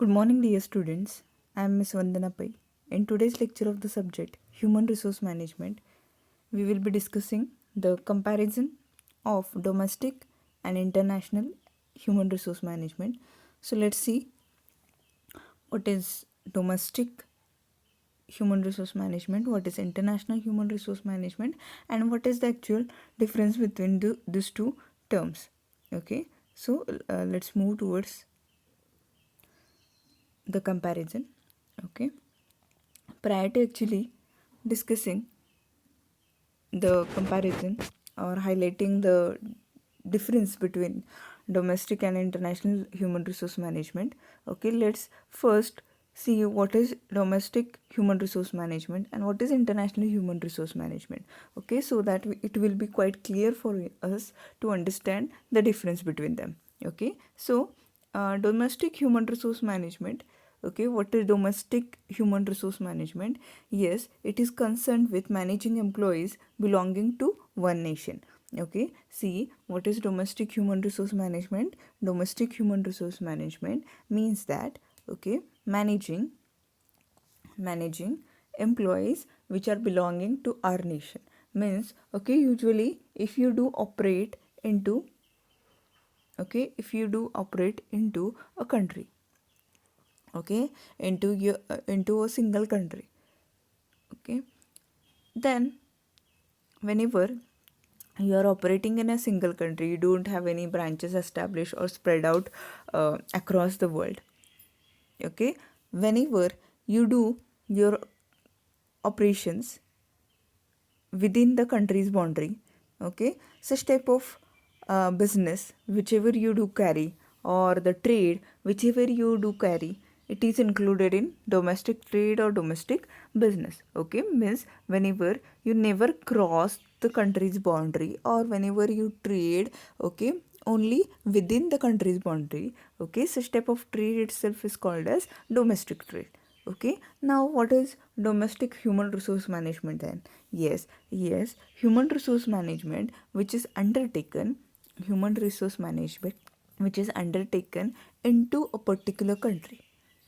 Good morning, dear students. I am Ms. Vandana Pai. In today's lecture of the subject Human Resource Management, we will be discussing the comparison of domestic and international human resource management. So, let's see what is domestic human resource management, what is international human resource management, and what is the actual difference between these two terms. Okay, so let's move towards the comparison. Okay, prior to actually discussing the comparison or highlighting the difference between domestic and international human resource management, okay, let's first see what is domestic human resource management and what is international human resource management. Okay, so that it will be quite clear for us to understand the difference between them. Okay, so domestic human resource management. Okay, what is domestic human resource management? Yes, it is concerned with managing employees belonging to one nation. Okay, see what is domestic human resource management? Domestic human resource management means that, okay, managing employees which are belonging to our nation. Means, okay, usually if you do operate into, okay, if you do operate into a country, okay, into a single country, okay, then whenever you are operating in a single country, you don't have any branches established or spread out across the world. Okay, whenever you do your operations within the country's boundary, okay, such type of business whichever you do carry, or the trade whichever you do carry, it is included in domestic trade or domestic business. Okay, means whenever you never cross the country's boundary, or whenever you trade, okay, only within the country's boundary, okay, such type of trade itself is called as domestic trade. Okay, now what is domestic human resource management then? Yes, human resource management which is undertaken, human resource management which is undertaken into a particular country.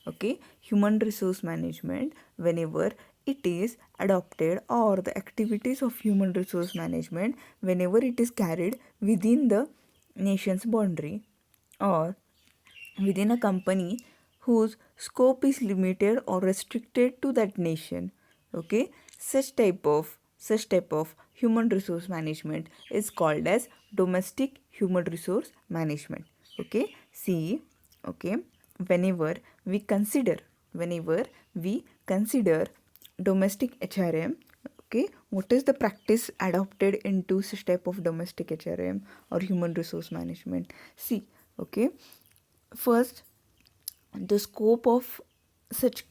Okay, human resource management, whenever it is adopted, or the activities of human resource management whenever it is carried within the nation's boundary, or within a company whose scope is limited or restricted to that nation. Okay, such type of human resource management is called as domestic human resource management. Okay, see, okay, whenever we consider whenever we consider domestic HRM, okay, what is the practice adopted into such type of domestic HRM or human resource management? See, okay, first, the scope of such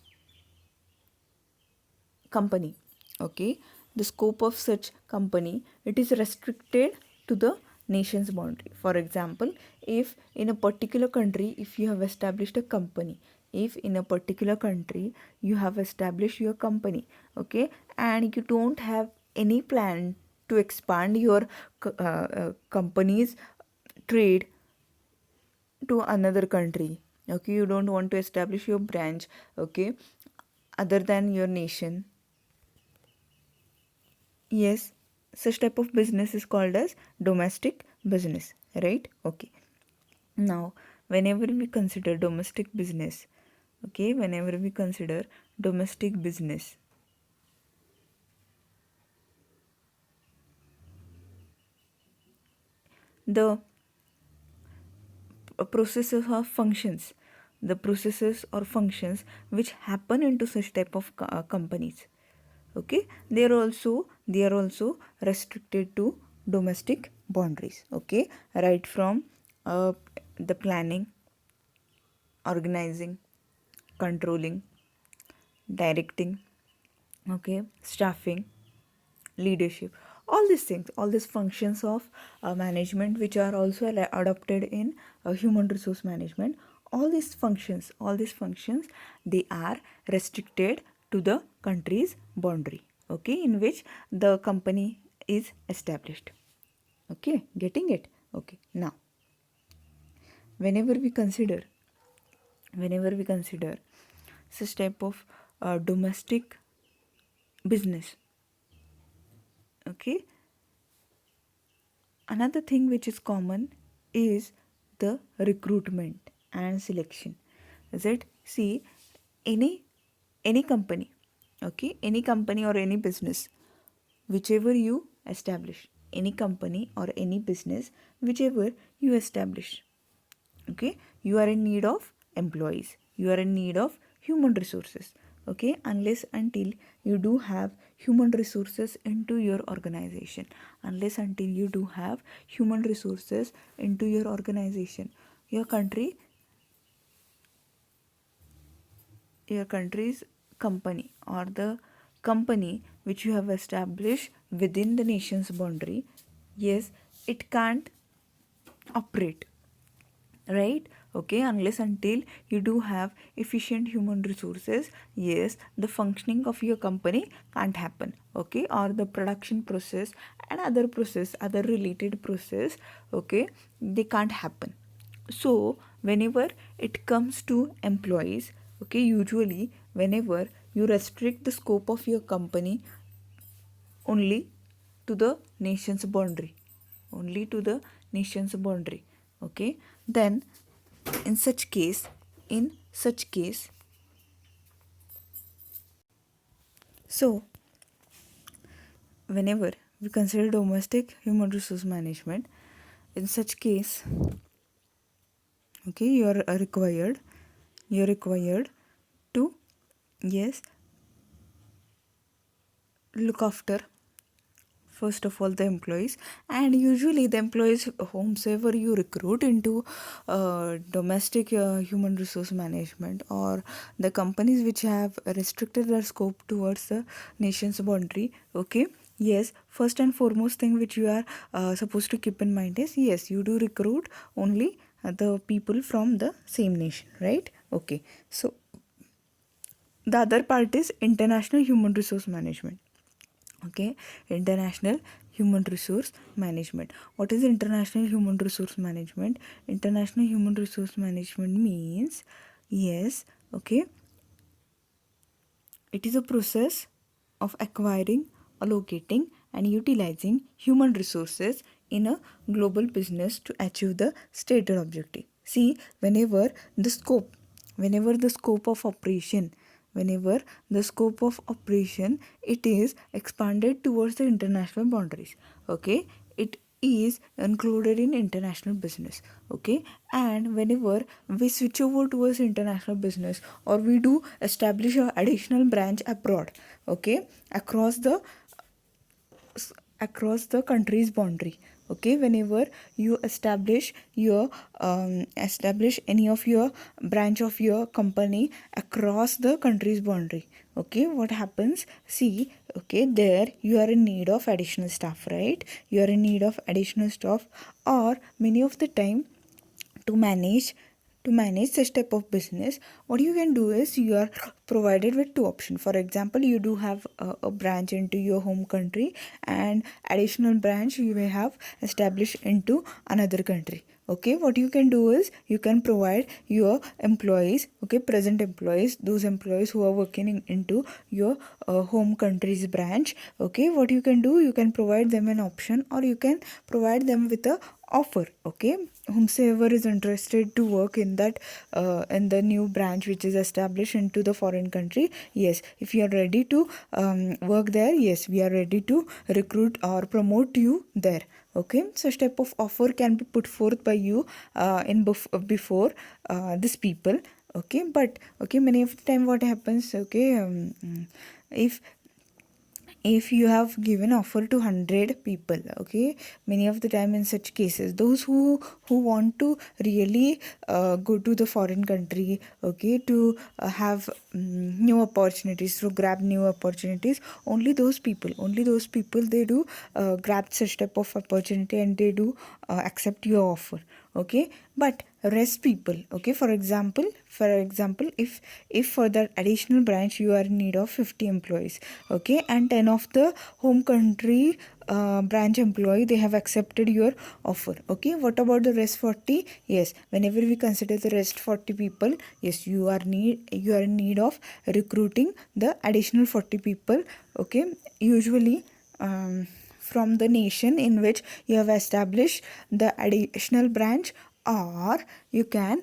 company, okay, the scope of such company, it is restricted to the nation's boundary. For example, if in a particular country, if you have established a company, if in a particular country you have established your company, okay, and you don't have any plan to expand your company's trade to another country, okay, you don't want to establish your branch, okay, other than your nation. Yes, such type of business is called as domestic business, right? Okay, now whenever we consider domestic business, okay, whenever we consider domestic business, the processes or functions, the processes or functions which happen into such type of companies, okay, they are also restricted to domestic boundaries. Okay, right from the planning, organizing, controlling, directing, okay, staffing, leadership, all these things, all these functions of management which are also adopted in human resource management, all these functions they are restricted to the country's boundary, okay, in which the company is established. Okay, getting it? Okay, now whenever we consider whenever we consider such type of domestic business. Okay, another thing which is common is the recruitment and selection. Is it? See, any any company, okay, any company or any business, whichever you establish, any company or any business, whichever you establish, okay, you are in need of employees, you are in need of human resources. Okay, unless until you do have human resources into your organization, unless until you do have human resources into your organization, your country, your country's company or the company which you have established within the nation's boundary, yes, it can't operate, right? Okay, unless until you do have efficient human resources, yes, the functioning of your company can't happen. Okay, or the production process and other process, other related process, okay, they can't happen. So whenever it comes to employees, okay, usually whenever you restrict the scope of your company only to the nation's boundary, only to the nation's boundary, okay, then in such case, in such case, so whenever we consider domestic human resource management, in such case, okay, you're required to, yes, look after first of all the employees. And usually the employees whomsoever you recruit into domestic human resource management, or the companies which have restricted their scope towards the nation's boundary, okay, yes, first and foremost thing which you are supposed to keep in mind is, yes, you do recruit only the people from the same nation, right? Okay, so the other part is international human resource management. Okay, international human resource management. What is international human resource management? International human resource management means, yes, okay, it is a process of acquiring, allocating, and utilizing human resources in a global business to achieve the stated objective. See, the scope, whenever the scope of operation, whenever the scope of operation, it is expanded towards the international boundaries. Okay, it is included in international business. Okay, and whenever we switch over towards international business, or we do establish a additional branch abroad, okay, across the country's boundary, okay, whenever you establish any of your branch of your company across the country's boundary, okay, what happens? See, okay, there you are in need of additional staff, right? You are in need of additional staff, or many of the time, to manage such type of business, what you can do is, you are provided with two options. For example, you do have a branch into your home country, and additional branch you may have established into another country. Okay, what you can do is, you can provide your employees, okay, present employees, those employees who are working into your home country's branch, okay, what you can do, you can provide them an option, or you can provide them with a offer. Okay, whomsoever is interested to work in that in the new branch which is established into the foreign country, yes, if you are ready to work there, yes, we are ready to recruit or promote you there. Okay, such type of offer can be put forth by you before these people. Okay, but okay, many of the time what happens, okay, if you have given offer to 100 people, okay, many of the time in such cases, those who want to really go to the foreign country, okay, to have new opportunities, to grab new opportunities, only those people they do grab such type of opportunity, and they do accept your offer. okay, but rest people, okay, for example, if for that additional branch you are in need of 50 employees, okay, and 10 of the home country branch employee, they have accepted your offer, okay. What about the rest 40? Yes, whenever we consider the rest 40 people, yes, you are in need of recruiting the additional 40 people, okay, usually from the nation in which you have established the additional branch, or you can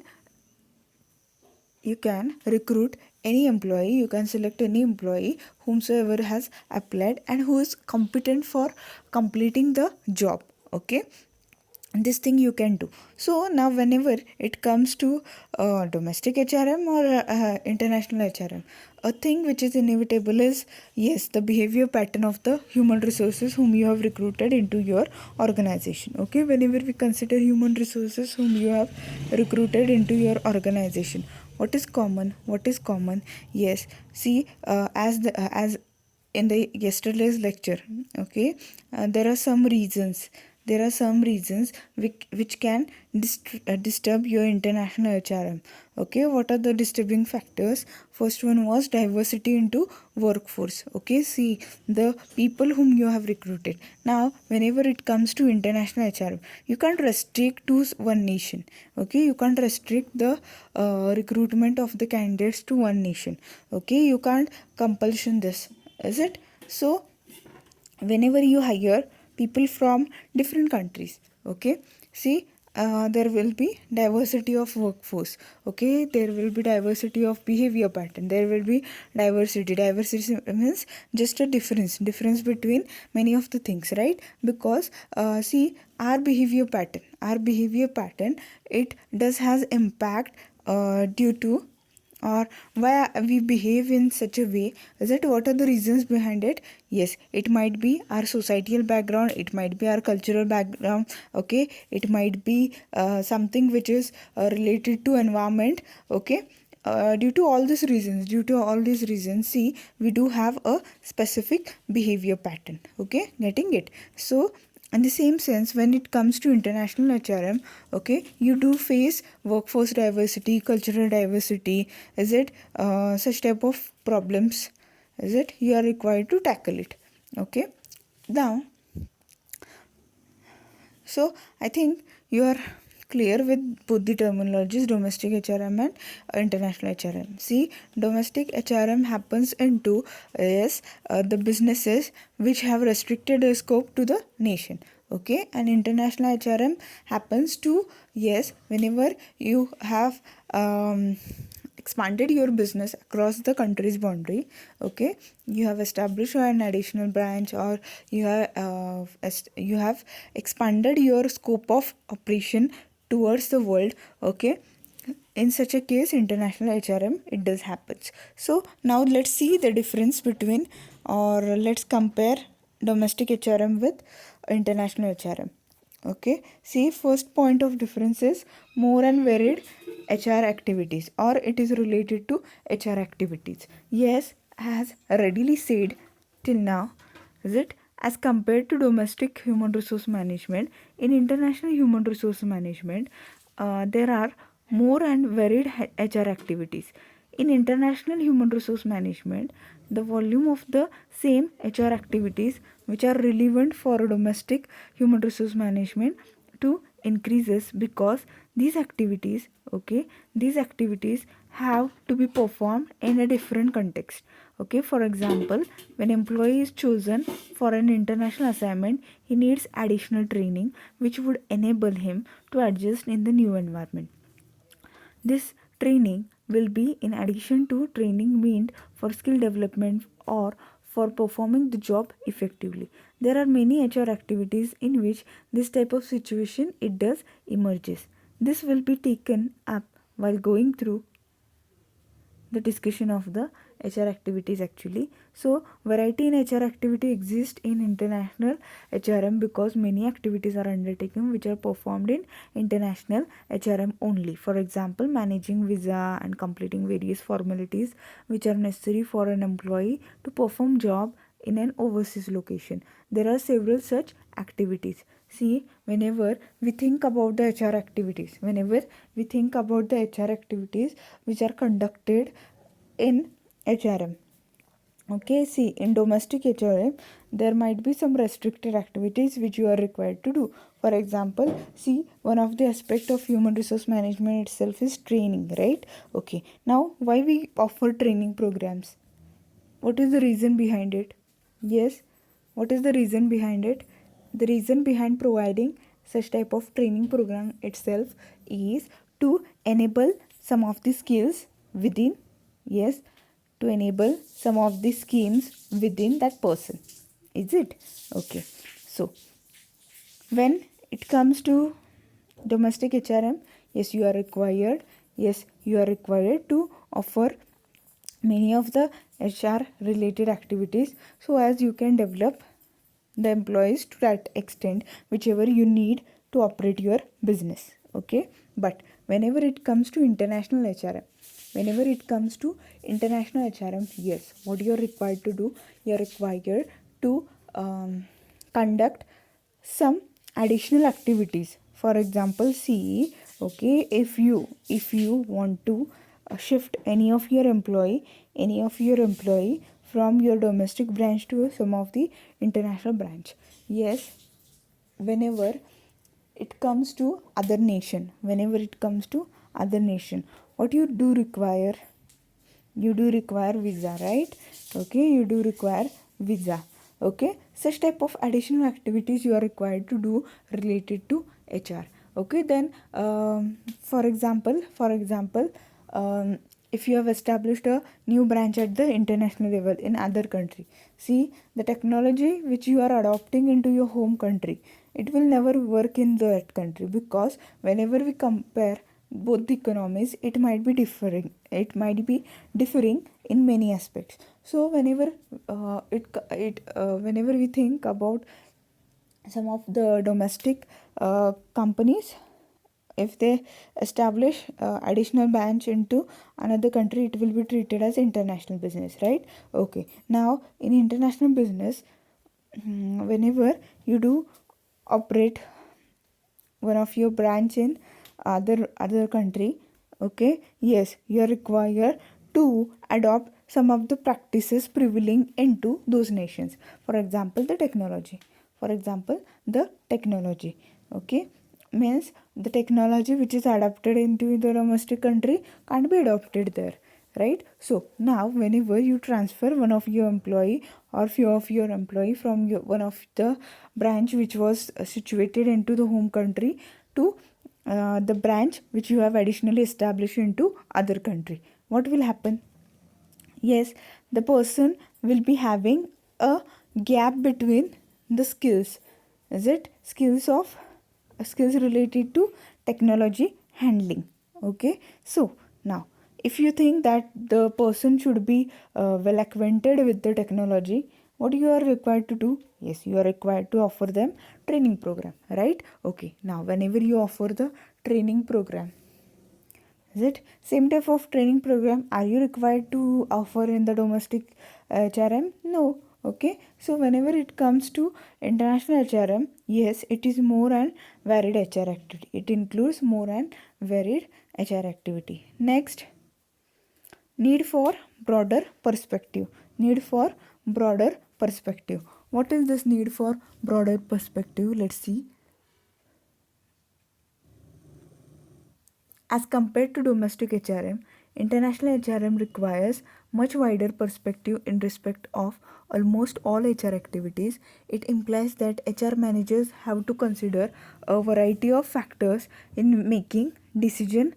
recruit any employee, you can select any employee whomsoever has applied and who is competent for completing the job, okay. This thing you can do. So now whenever it comes to domestic HRM or international HRM, a thing which is inevitable is, yes, the behavior pattern of the human resources whom you have recruited into your organization, okay. Whenever we consider human resources whom you have recruited into your organization, what is common? Yes, see, as in the yesterday's lecture, okay, there are some reasons, which can disturb your international HRM, okay. What are the disturbing factors? First one was diversity into workforce, okay. See, the people whom you have recruited, now whenever it comes to international HRM, you can't restrict to one nation, okay. You can't restrict the recruitment of the candidates to one nation, okay. You can't compulsion this, is it? So whenever you hire people from different countries, okay, see, there will be diversity of workforce, okay. There will be diversity of behavior pattern, there will be diversity means just a difference between many of the things, right? Because see, our behavior pattern, it does has impact due to, or why we behave in such a way. Is it, what are the reasons behind it? Yes, it might be our societal background, it might be our cultural background, okay. It might be something which is related to environment, okay. Due to all these reasons, see, we do have a specific behavior pattern, okay, getting it? So in the same sense, when it comes to international HRM, okay, you do face workforce diversity, cultural diversity, is it, such type of problems, is it, you are required to tackle it, okay. Now, so I think you are clear with both the terminologies, domestic HRM and international HRM. See, domestic HRM happens into, yes, the businesses which have restricted their scope to the nation, okay. And international HRM happens to, yes, whenever you have expanded your business across the country's boundary, okay. You have established an additional branch, or you have expanded your scope of operation towards the world, okay. In such a case, international HRM, it does happens. So now let's see the difference between, or let's compare domestic HRM with international HRM, okay. See, first point of difference is more and varied HR activities, or it is related to HR activities. Yes, as readily said till now, is it, as compared to domestic human resource management, in international human resource management, there are more and varied HR activities. In international human resource management, the volume of the same HR activities which are relevant for domestic human resource management to increases, because these activities, okay, these activities have to be performed in a different context, okay. For example, when employee is chosen for an international assignment, he needs additional training which would enable him to adjust in the new environment. This training will be in addition to training meant for skill development or for performing the job effectively. There are many HR activities in which this type of situation it does emerges. This will be taken up while going through the discussion of the HR activities actually. So variety in HR activity exists in international HRM because many activities are undertaken which are performed in international HRM only. For example, managing visa and completing various formalities which are necessary for an employee to perform job in an overseas location. There are several such activities. See, whenever we think about the HR activities, whenever we think about the HR activities which are conducted in HRM. Okay, see, in domestic HRM, there might be some restricted activities which you are required to do. For example, see, one of the aspect of human resource management itself is training, right? Okay, now why we offer training programs? What is the reason behind it? Yes, what is the reason behind it? The reason behind providing such type of training program itself is to enable some of the skills within, yes, to enable some of the schemes within that person. Is it? Okay. So, when it comes to domestic HRM, yes, you are required, to offer many of the HR related activities so as you can develop the employees to that extent whichever you need to operate your business. Okay, but whenever it comes to international HRM, yes, what you are required to do, you are required to conduct some additional activities. For example, see, okay, if you want to shift any of your employee from your domestic branch to some of the international branch, yes, whenever it comes to other nation, what you do require, visa, right? Okay, you do require visa. Okay, such type of additional activities you are required to do related to HR. Okay, then for example, if you have established a new branch at the international level in other country, see, the technology which you are adopting into your home country, it will never work in that country, because whenever we compare both the economies, it might be differing in many aspects. So whenever whenever we think about some of the domestic companies, if they establish additional branch into another country, it will be treated as international business, right? Okay, now in international business, whenever you do operate one of your branch in other country, okay, yes, you are required to adopt some of the practices prevailing into those nations. For example, the technology, okay, means the technology which is adapted into the domestic country can't be adopted there, right? So now whenever you transfer one of your employee or few of your employee from one of the branch which was situated into the home country to the branch which you have additionally established into other country, what will happen? Yes, the person will be having a gap between the skills. Is it skills related to technology handling? Okay, so now if you think that the person should be well acquainted with the technology, what you are required to do? Yes, you are required to offer them training program, right? Okay, now whenever you offer the training program, is it same type of training program are you required to offer in the domestic HRM? No. Okay, so whenever it comes to international HRM, yes, it is more and varied HR activity. It includes more and varied HR activity. Next, need for broader perspective. What is this need for broader perspective? Let's see. As compared to domestic HRM, international HRM requires much wider perspective in respect of almost all HR activities. It implies that HR managers have to consider a variety of factors in making decision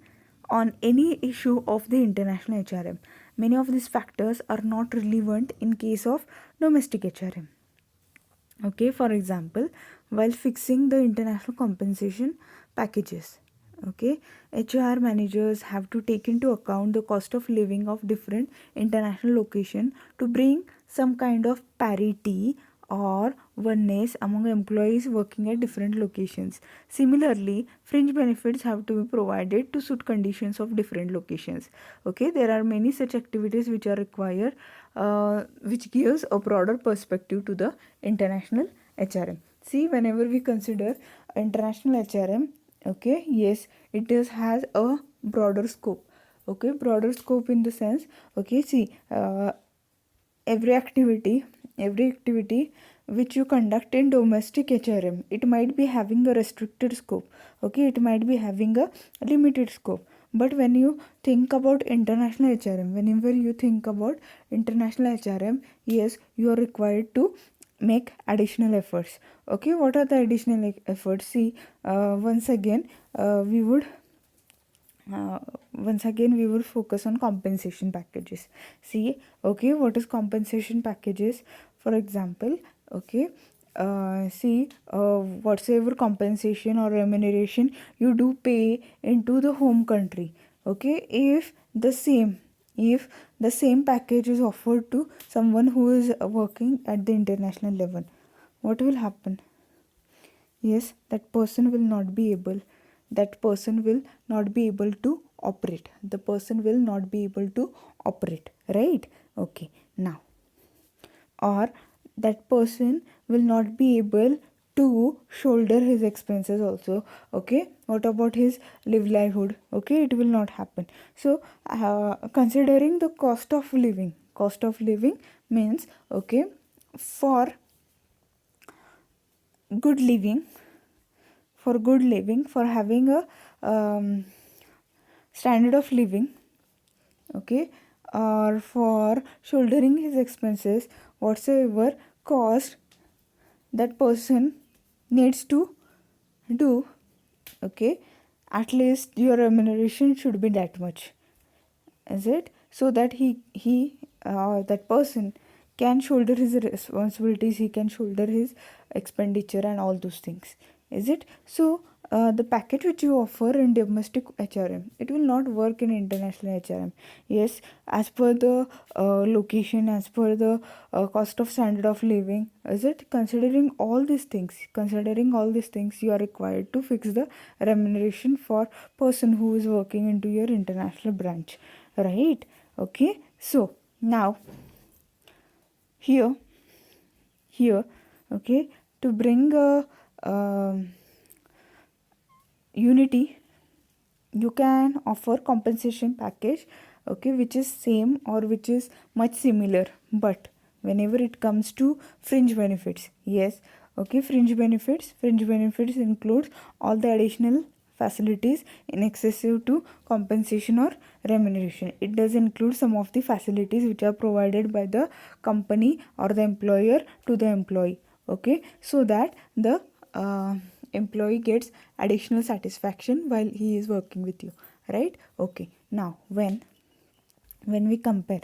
on any issue of the international HRM. Many of these factors are not relevant in case of domestic HRM. Okay, for example, while fixing the international compensation packages, okay, HR managers have to take into account the cost of living of different international location to bring some kind of parity or oneness among employees working at different locations. Similarly, fringe benefits have to be provided to suit conditions of different locations. Okay, there are many such activities which are required, which gives a broader perspective to the international HRM. See, whenever we consider international HRM, okay, yes, it does has a broader scope. Okay, broader scope in the sense, okay, see, every activity which you conduct in domestic HRM, it might be having a restricted scope. Okay, it might be having a limited scope. But when you think about international HRM, whenever you think about international HRM, yes, you are required to make additional efforts. Okay, what are the additional efforts? See, once again, we would focus on compensation packages. See, okay, what is compensation packages? For example, okay, whatsoever compensation or remuneration you do pay into the home country, okay, if the same package is offered to someone who is working at the international level, what will happen? Yes, that person will not be able to operate. The person will not be able to operate, right? Okay, now, or that person will not be able to shoulder his expenses also. Okay, what about his livelihood? Okay, it will not happen. So considering the cost of living means, okay, for good living, for having a standard of living, okay, or for shouldering his expenses, whatsoever cost that person needs to do, okay, at least your remuneration should be that much, is it? So that that person can shoulder his responsibilities, he can shoulder his expenditure and all those things, is it? So the package which you offer in domestic HRM, it will not work in international HRM. Yes, as per the location, as per the cost of standard of living, is it? Considering all these things, you are required to fix the remuneration for person who is working into your international branch, right? Okay, so now here okay, to bring a unity, you can offer compensation package, okay, which is same or which is much similar. But whenever it comes to fringe benefits, yes, okay, fringe benefits includes all the additional facilities in excessive to compensation or remuneration. It does include some of the facilities which are provided by the company or the employer to the employee, okay, so that the employee gets additional satisfaction while he is working with you, right? Okay, now when we compare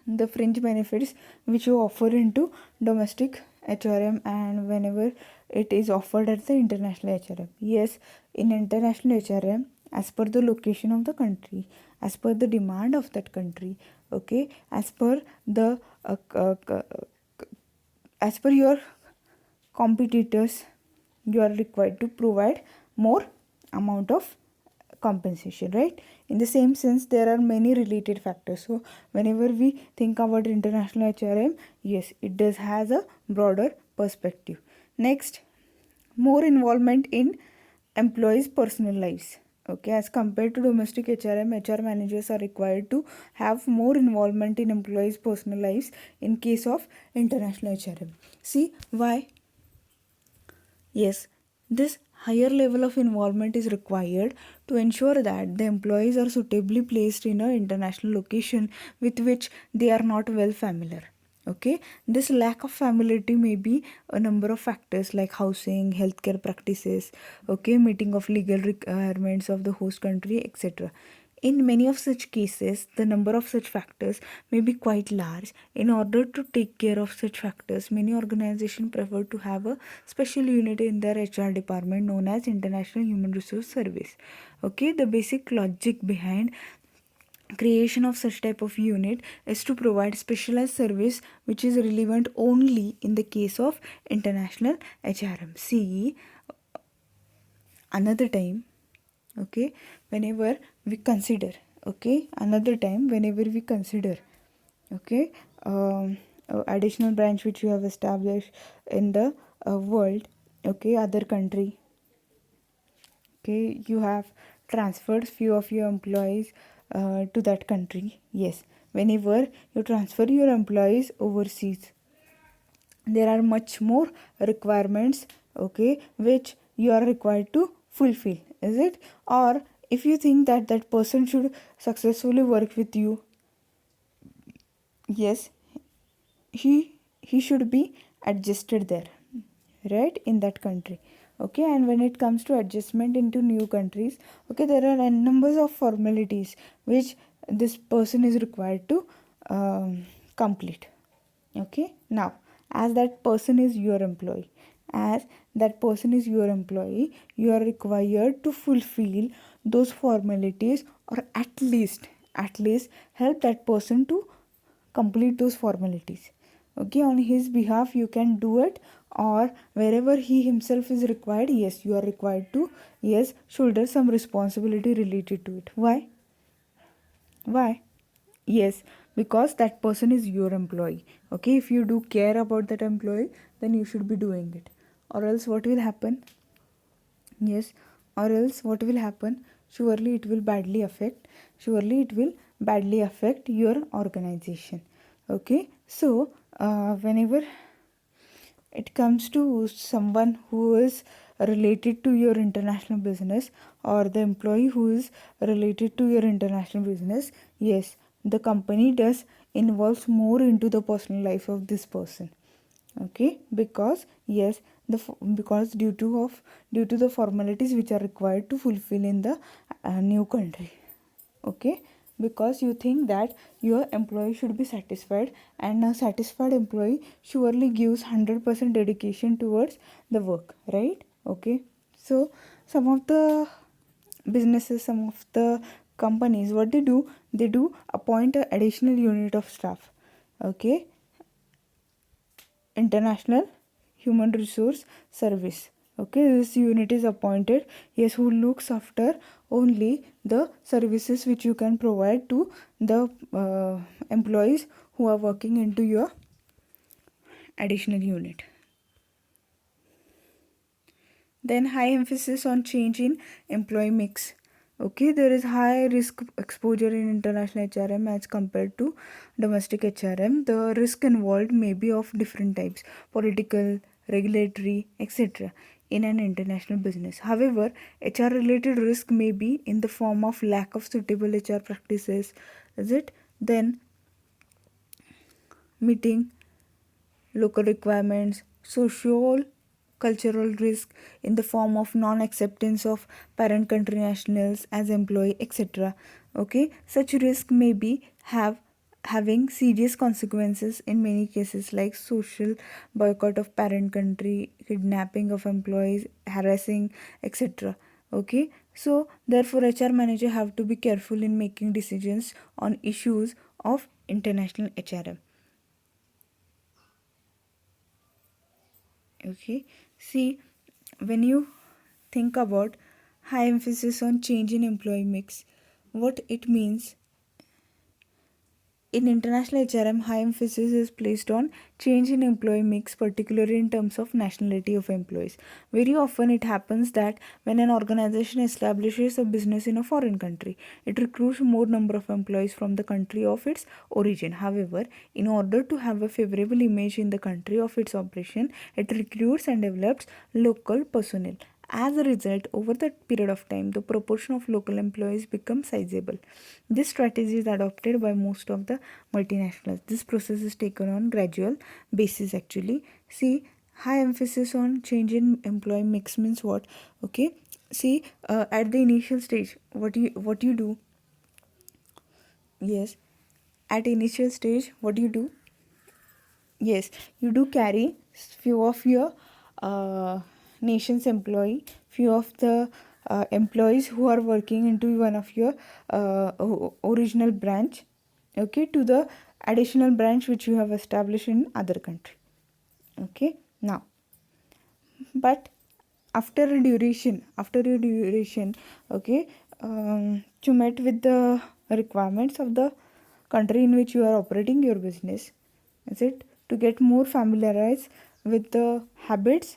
the fringe benefits which you offer into domestic HRM and whenever it is offered at the international HRM, yes, in international HRM, as per the location of the country, as per the demand of that country, okay, as per the as per your competitors, you are required to provide more amount of compensation, right? In the same sense, there are many related factors. So whenever we think about international HRM, yes, it does has a broader perspective. Next, more involvement in employees' personal lives. Okay, as compared to domestic HRM, HR managers are required to have more involvement in employees' personal lives in case of international HRM. See why? Yes, this higher level of involvement is required to ensure that the employees are suitably placed in an international location with which they are not well familiar. Okay, this lack of familiarity may be a number of factors like housing, healthcare practices, okay, meeting of legal requirements of the host country, etc. In many of such cases, the number of such factors may be quite large. In order to take care of such factors, many organizations prefer to have a special unit in their HR department known as International Human Resource Service. Okay, the basic logic behind creation of such type of unit is to provide specialized service which is relevant only in the case of international HRM. See, another time, okay, whenever we consider, okay, okay, additional branch which you have established in the world, okay, other country, okay, you have transferred few of your employees to that country. Yes, whenever you transfer your employees overseas, there are much more requirements, okay, which you are required to fulfill, is it? Or if you think that that person should successfully work with you, yes, he should be adjusted there, right, in that country. Okay, and when it comes to adjustment into new countries, okay, there are n numbers of formalities which this person is required to complete. Okay, now, as that person is your employee, as that person is your employee, you are required to fulfill those formalities, or at least help that person to complete those formalities. Okay, on his behalf you can do it, or wherever he himself is required, yes, you are required to, yes, shoulder some responsibility related to it. Why? Yes, because that person is your employee. Okay, if you do care about that employee, then you should be doing it. Or else what will happen? Yes, or else what will happen? Surely it will badly affect. Surely it will badly affect your organization. Okay, so whenever it comes to someone who is related to your international business, or the employee who is related to your international business, yes, the company does involves more into the personal life of this person. Okay, because yes, because due to the formalities which are required to fulfill in the new country. Okay, because you think that your employee should be satisfied, and a satisfied employee surely gives 100% dedication towards the work, right? Okay, so some of the businesses, some of the companies, what they do appoint an additional unit of staff. Okay, international human resource service. Okay, this unit is appointed, yes, who looks after only the services which you can provide to the employees who are working into your additional unit. Then high emphasis on change in employee mix. Okay, there is high risk exposure in international HRM as compared to domestic HRM. The risk involved may be of different types: political, regulatory, etc. in an international business. However, HR related risk may be in the form of lack of suitable HR practices, is it? Then meeting local requirements, social cultural risk in the form of non-acceptance of parent country nationals as employee, etc. Okay, such risk may be having serious consequences in many cases, like social boycott of parent country, kidnapping of employees, harassing, etc. Okay, so therefore HR manager have to be careful in making decisions on issues of international HRM. Okay, see, when you think about high emphasis on change in employee mix, what it means in international HRM, high emphasis is placed on change in employee mix, particularly in terms of nationality of employees. Very often it happens that when an organization establishes a business in a foreign country, it recruits more number of employees from the country of its origin. However, in order to have a favorable image in the country of its operation, it recruits and develops local personnel. As a result, over that period of time, the proportion of local employees becomes sizable. This strategy is adopted by most of the multinationals. This process is taken on gradual basis actually. See, high emphasis on change in employee mix means what? Okay, see, at the initial stage, what you do? Yes, at initial stage, what do you do? Yes, you do carry few of your nation's employee, few of the employees who are working into one of your original branch, okay, to the additional branch which you have established in other country. Okay, now, but after a duration, okay, to meet with the requirements of the country in which you are operating your business, is it? to get more familiarized with the habits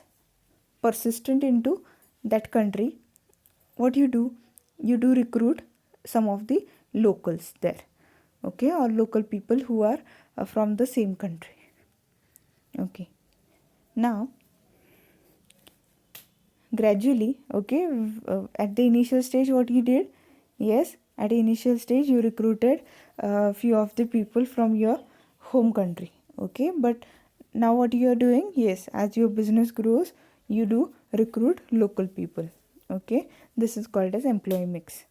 persistent into that country, what you do recruit some of the locals there, okay, or local people who are from the same country. Okay, now gradually, okay, at the initial stage what you did, yes, at the initial stage you recruited a few of the people from your home country, okay, but now what you are doing, yes, as your business grows you do recruit local people, okay, this is called as employee mix.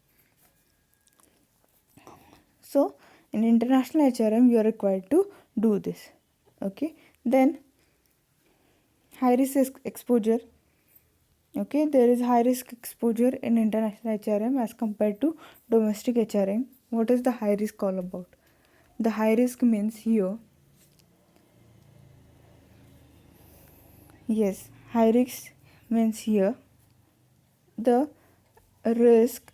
So in international HRM you are required to do this, okay. Then high risk exposure. Okay, there is high risk exposure in international HRM as compared to domestic HRM. What is the high risk all about? The high risk means here, yes, high risk means here the risk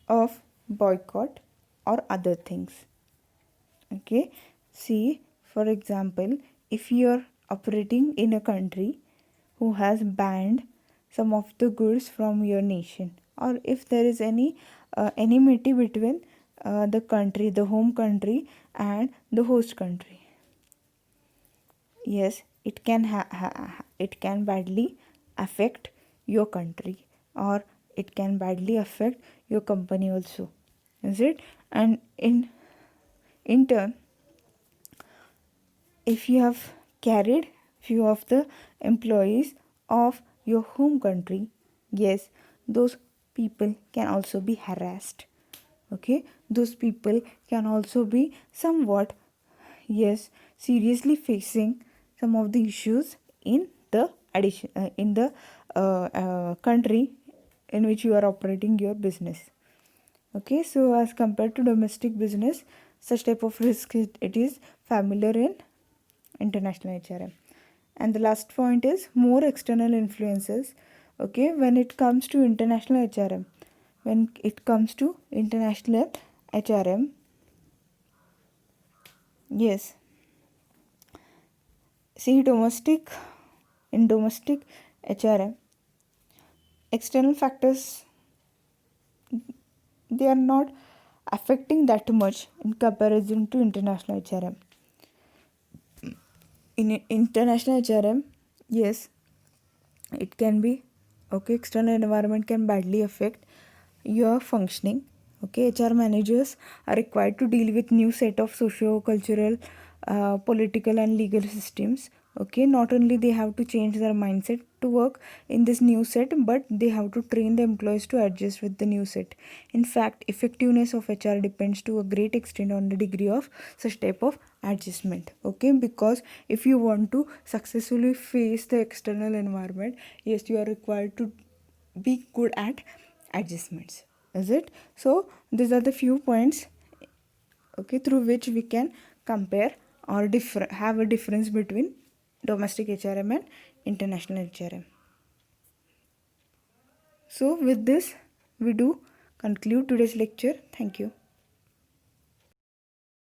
of boycott or other things. Okay, see, for example, if you are operating in a country who has banned some of the goods from your nation, or if there is any enmity between the country, the home country and the host country, yes, it can it can badly affect your country, or it can badly affect your company also, is it? And in turn, if you have carried few of the employees of your home country, yes, those people can also be harassed, okay, those people can also be somewhat, yes, seriously facing some of the issues in the country in which you are operating your business. Okay, so as compared to domestic business, such type of risk it is familiar in international HRM. And the last point is more external influences. Okay, when it comes to international HRM, yes, see, in domestic HRM, external factors, they are not affecting that much in comparison to international HRM. In international HRM, yes, it can be, okay, external environment can badly affect your functioning. Okay, HR managers are required to deal with new set of socio-cultural, political and legal systems. Okay, not only they have to change their mindset to work in this new set, but they have to train the employees to adjust with the new set. In fact, effectiveness of HR depends to a great extent on the degree of such type of adjustment. Okay, because if you want to successfully face the external environment, yes, you are required to be good at adjustments, is it? So these are the few points, okay, through which we can compare or have a difference between domestic HRM and international HRM. So with this we do conclude today's lecture. Thank you.